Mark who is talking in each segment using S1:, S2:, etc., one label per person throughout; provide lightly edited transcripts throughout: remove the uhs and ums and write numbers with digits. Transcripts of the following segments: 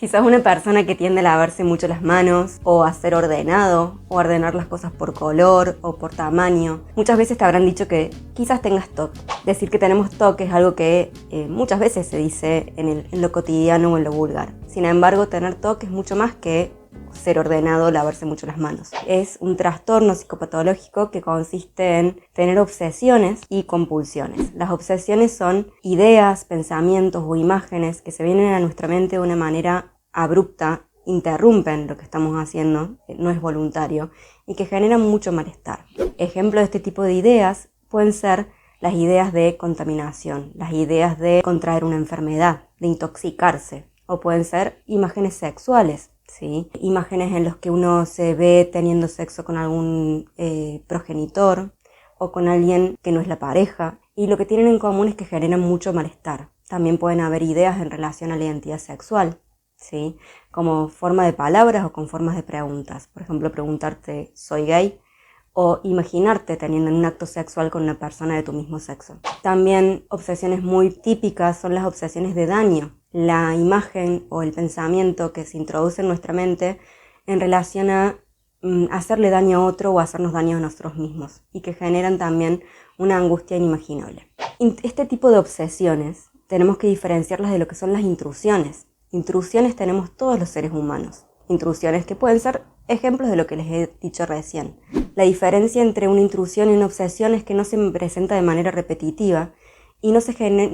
S1: Si sos una persona que tiende a lavarse mucho las manos, o a ser ordenado, o a ordenar las cosas por color o por tamaño, muchas veces te habrán dicho que quizás tengas TOC. Decir que tenemos TOC es algo que muchas veces se dice en lo cotidiano o en lo vulgar. Sin embargo, tener TOC es mucho más que ser ordenado o lavarse mucho las manos. Es un trastorno psicopatológico que consiste en tener obsesiones y compulsiones. Las obsesiones son ideas, pensamientos o imágenes que se vienen a nuestra mente de una manera abrupta, interrumpen lo que estamos haciendo, no es voluntario, y que generan mucho malestar. Ejemplos de este tipo de ideas pueden ser las ideas de contaminación, las ideas de contraer una enfermedad, de intoxicarse, o pueden ser imágenes sexuales, ¿sí? Imágenes en las que uno se ve teniendo sexo con algún progenitor o con alguien que no es la pareja, y lo que tienen en común es que generan mucho malestar. También pueden haber ideas en relación a la identidad sexual, ¿sí? Como forma de palabras o con formas de preguntas. Por ejemplo, preguntarte ¿soy gay? O imaginarte teniendo un acto sexual con una persona de tu mismo sexo. También obsesiones muy típicas son las obsesiones de daño. La imagen o el pensamiento que se introduce en nuestra mente en relación a hacerle daño a otro o hacernos daño a nosotros mismos, y que generan también una angustia inimaginable. Este tipo de obsesiones tenemos que diferenciarlas de lo que son las intrusiones. Intrusiones tenemos todos los seres humanos. Intrusiones que pueden ser ejemplos de lo que les he dicho recién. La diferencia entre una intrusión y una obsesión es que no se presenta de manera repetitiva y no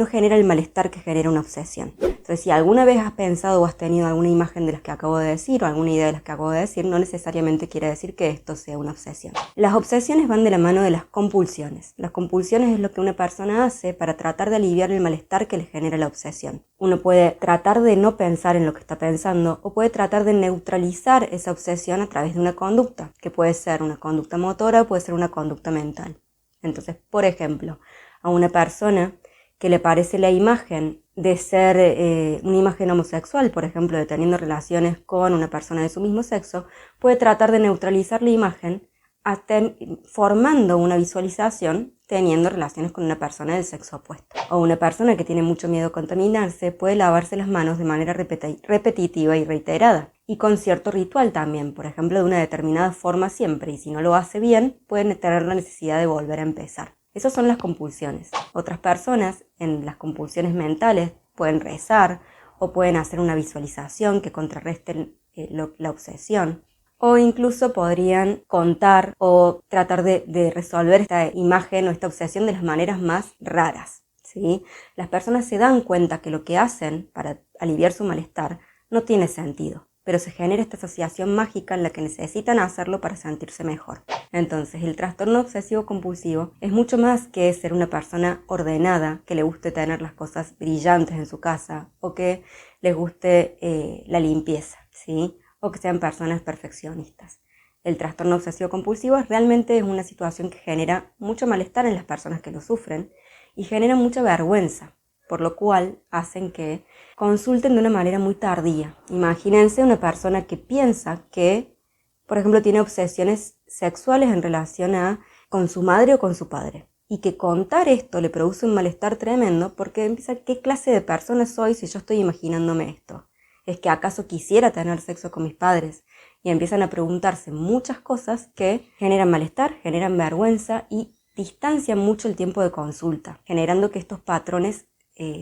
S1: genera el malestar que genera una obsesión. Entonces, si alguna vez has pensado o has tenido alguna imagen de las que acabo de decir o alguna idea de las que acabo de decir, no necesariamente quiere decir que esto sea una obsesión. Las obsesiones van de la mano de las compulsiones. Las compulsiones es lo que una persona hace para tratar de aliviar el malestar que le genera la obsesión. Uno puede tratar de no pensar en lo que está pensando o puede tratar de neutralizar esa obsesión a través de una conducta, que puede ser una conducta motora o puede ser una conducta mental. Entonces, por ejemplo, a una persona que le parece la imagen de ser una imagen homosexual, por ejemplo, de teniendo relaciones con una persona de su mismo sexo, puede tratar de neutralizar la imagen formando una visualización teniendo relaciones con una persona del sexo opuesto. O una persona que tiene mucho miedo a contaminarse puede lavarse las manos de manera repetitiva y reiterada, y con cierto ritual también, por ejemplo, de una determinada forma siempre, y si no lo hace bien, pueden tener la necesidad de volver a empezar. Esas son las compulsiones. Otras personas en las compulsiones mentales pueden rezar o pueden hacer una visualización que contrarreste la obsesión, o incluso podrían contar o tratar de resolver esta imagen o esta obsesión de las maneras más raras, ¿sí? Las personas se dan cuenta que lo que hacen para aliviar su malestar no tiene sentido, pero se genera esta asociación mágica en la que necesitan hacerlo para sentirse mejor. Entonces, el trastorno obsesivo compulsivo es mucho más que ser una persona ordenada, que le guste tener las cosas brillantes en su casa, o que les guste la limpieza, ¿sí? O que sean personas perfeccionistas. El trastorno obsesivo compulsivo realmente es una situación que genera mucho malestar en las personas que lo sufren y genera mucha vergüenza, por lo cual hacen que consulten de una manera muy tardía. Imagínense una persona que piensa que, por ejemplo, tiene obsesiones sexuales en relación con su madre o con su padre, y que contar esto le produce un malestar tremendo porque empieza, ¿qué clase de persona soy si yo estoy imaginándome esto? ¿Es que acaso quisiera tener sexo con mis padres? Y empiezan a preguntarse muchas cosas que generan malestar, generan vergüenza y distancian mucho el tiempo de consulta, generando que estos patrones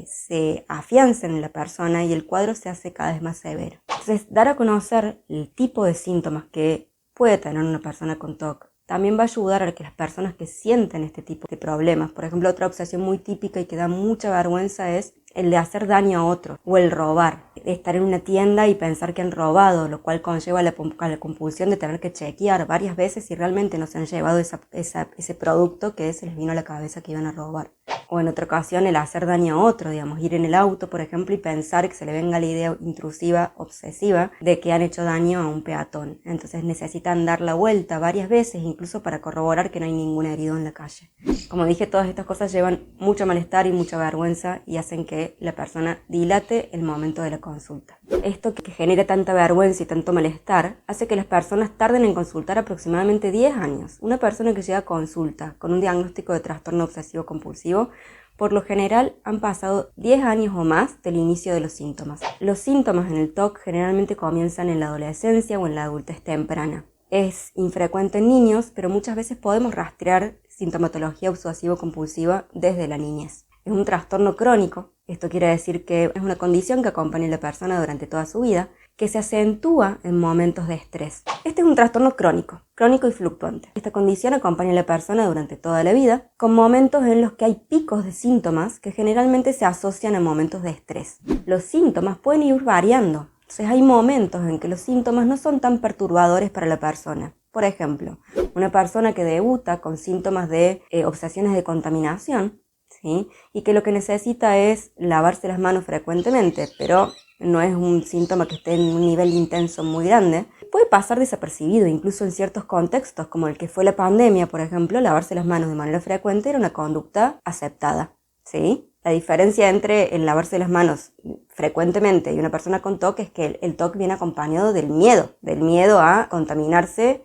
S1: se afiancen en la persona y el cuadro se hace cada vez más severo. Entonces, dar a conocer el tipo de síntomas que puede tener una persona con TOC también va a ayudar a que las personas que sienten este tipo de problemas, por ejemplo, otra obsesión muy típica y que da mucha vergüenza es el de hacer daño a otro o el robar, estar en una tienda y pensar que han robado, lo cual conlleva la compulsión de tener que chequear varias veces si realmente no se han llevado ese producto que se les vino a la cabeza que iban a robar. O en otra ocasión el hacer daño a otro, digamos, ir en el auto, por ejemplo, y pensar que se le venga la idea intrusiva, obsesiva, de que han hecho daño a un peatón. Entonces necesitan dar la vuelta varias veces, incluso para corroborar que no hay ningún herido en la calle. Como dije, todas estas cosas llevan mucho malestar y mucha vergüenza y hacen que la persona dilate el momento de la consulta. Esto que genera tanta vergüenza y tanto malestar hace que las personas tarden en consultar aproximadamente 10 años. Una persona que llega a consulta con un diagnóstico de trastorno obsesivo compulsivo por lo general han pasado 10 años o más del inicio de los síntomas. Los síntomas en el TOC generalmente comienzan en la adolescencia o en la adultez temprana. Es infrecuente en niños, pero muchas veces podemos rastrear sintomatología obsesivo-compulsiva desde la niñez. Es un trastorno crónico, esto quiere decir que es una condición que acompaña a la persona durante toda su vida, que se acentúa en momentos de estrés. Este es un trastorno crónico y fluctuante. Esta condición acompaña a la persona durante toda la vida, con momentos en los que hay picos de síntomas que generalmente se asocian a momentos de estrés. Los síntomas pueden ir variando. Entonces hay momentos en que los síntomas no son tan perturbadores para la persona. Por ejemplo, una persona que debuta con síntomas de obsesiones de contaminación, ¿sí? Y que lo que necesita es lavarse las manos frecuentemente, pero no es un síntoma que esté en un nivel intenso muy grande, puede pasar desapercibido, incluso en ciertos contextos, como el que fue la pandemia, por ejemplo, lavarse las manos de manera frecuente era una conducta aceptada, ¿sí? La diferencia entre el lavarse las manos frecuentemente y una persona con TOC es que el TOC viene acompañado del miedo a contaminarse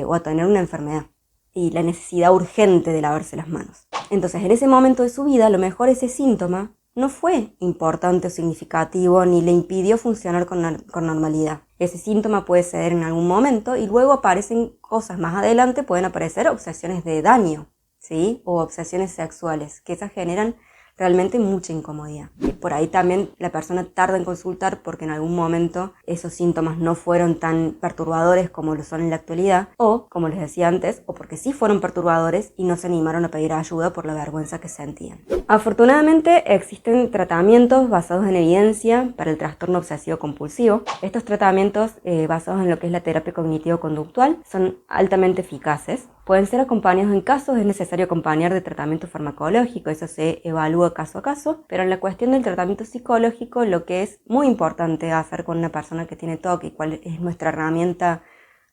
S1: o a tener una enfermedad y la necesidad urgente de lavarse las manos. Entonces, en ese momento de su vida, a lo mejor ese síntoma no fue importante o significativo ni le impidió funcionar con normalidad. Ese síntoma puede ceder en algún momento y luego aparecen cosas más adelante, pueden aparecer obsesiones de daño, ¿sí? O obsesiones sexuales, que esas generan realmente mucha incomodidad. Y por ahí también la persona tarda en consultar porque en algún momento esos síntomas no fueron tan perturbadores como lo son en la actualidad, o, como les decía antes, o porque sí fueron perturbadores y no se animaron a pedir ayuda por la vergüenza que sentían. Afortunadamente existen tratamientos basados en evidencia para el trastorno obsesivo-compulsivo. Estos tratamientos basados en lo que es la terapia cognitivo-conductual son altamente eficaces. Pueden ser acompañados en casos, es necesario acompañar de tratamiento farmacológico, eso se evalúa caso a caso, pero en la cuestión del tratamiento psicológico lo que es muy importante hacer con una persona que tiene TOC y cuál es nuestra herramienta,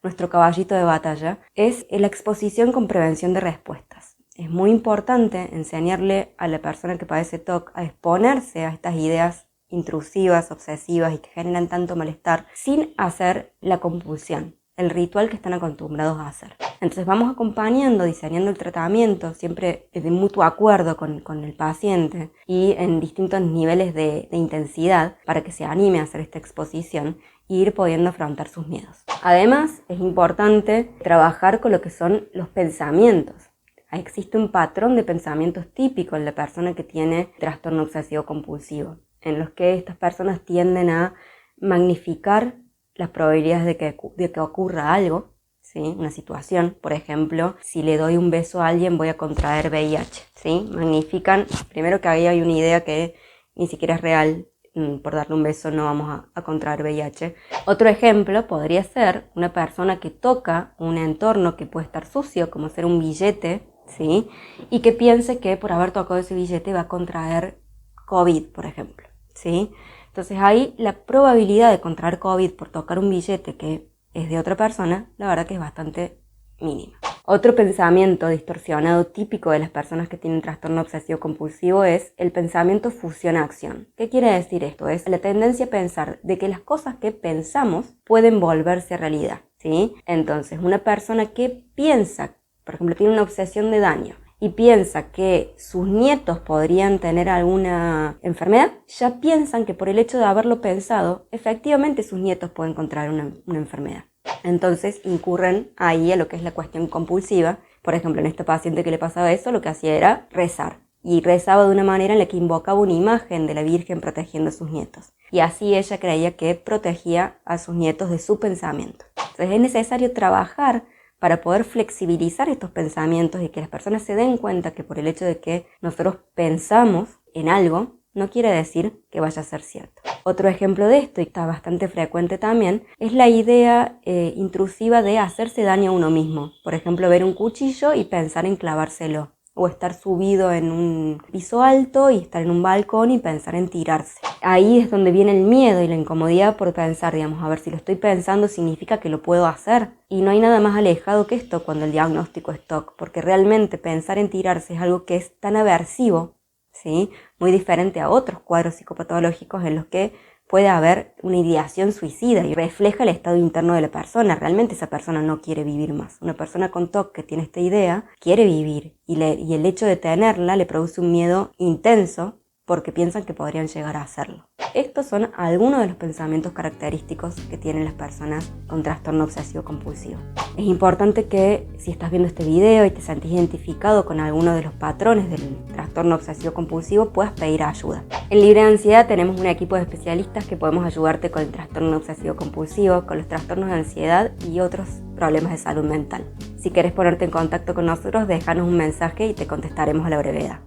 S1: nuestro caballito de batalla, es la exposición con prevención de respuestas. Es muy importante enseñarle a la persona que padece TOC a exponerse a estas ideas intrusivas, obsesivas y que generan tanto malestar sin hacer la compulsión, el ritual que están acostumbrados a hacer. Entonces vamos acompañando, diseñando el tratamiento, siempre de mutuo acuerdo con el paciente y en distintos niveles de intensidad para que se anime a hacer esta exposición e ir pudiendo afrontar sus miedos. Además, es importante trabajar con lo que son los pensamientos. Existe un patrón de pensamientos típico en la persona que tiene trastorno obsesivo compulsivo, en los que estas personas tienden a magnificar las probabilidades de que ocurra algo, ¿sí? Una situación, por ejemplo, si le doy un beso a alguien voy a contraer VIH, ¿sí? Magnifican, primero que ahí hay una idea que ni siquiera es real, por darle un beso no vamos a contraer VIH. Otro ejemplo podría ser una persona que toca un entorno que puede estar sucio, como ser un billete, ¿sí? Y que piense que por haber tocado ese billete va a contraer COVID, por ejemplo, ¿sí? Entonces ahí la probabilidad de contraer COVID por tocar un billete que es de otra persona, la verdad que es bastante mínima. Otro pensamiento distorsionado típico de las personas que tienen trastorno obsesivo compulsivo es el pensamiento fusión-acción. ¿Qué quiere decir esto? Es la tendencia a pensar de que las cosas que pensamos pueden volverse realidad, ¿sí? Entonces una persona que piensa, por ejemplo, tiene una obsesión de daño, y piensa que sus nietos podrían tener alguna enfermedad, ya piensan que por el hecho de haberlo pensado, efectivamente sus nietos pueden contraer una enfermedad. Entonces incurren ahí a lo que es la cuestión compulsiva. Por ejemplo, en este paciente que le pasaba eso, lo que hacía era rezar. Y rezaba de una manera en la que invocaba una imagen de la Virgen protegiendo a sus nietos. Y así ella creía que protegía a sus nietos de su pensamiento. Entonces es necesario trabajar para poder flexibilizar estos pensamientos y que las personas se den cuenta que por el hecho de que nosotros pensamos en algo, no quiere decir que vaya a ser cierto. Otro ejemplo de esto, y está bastante frecuente también, es la idea intrusiva de hacerse daño a uno mismo. Por ejemplo, ver un cuchillo y pensar en clavárselo. O estar subido en un piso alto y estar en un balcón y pensar en tirarse. Ahí es donde viene el miedo y la incomodidad por pensar, digamos, a ver, si lo estoy pensando significa que lo puedo hacer. Y no hay nada más alejado que esto cuando el diagnóstico es TOC, porque realmente pensar en tirarse es algo que es tan aversivo, ¿sí? Muy diferente a otros cuadros psicopatológicos en los que puede haber una ideación suicida y refleja el estado interno de la persona. Realmente esa persona no quiere vivir más. Una persona con TOC que tiene esta idea quiere vivir y el hecho de tenerla le produce un miedo intenso porque piensan que podrían llegar a hacerlo. Estos son algunos de los pensamientos característicos que tienen las personas con trastorno obsesivo compulsivo. Es importante que si estás viendo este video y te sentís identificado con alguno de los patrones del trastorno obsesivo compulsivo, puedas pedir ayuda. En Libre de Ansiedad tenemos un equipo de especialistas que podemos ayudarte con el trastorno obsesivo compulsivo, con los trastornos de ansiedad y otros problemas de salud mental. Si querés ponerte en contacto con nosotros, déjanos un mensaje y te contestaremos a la brevedad.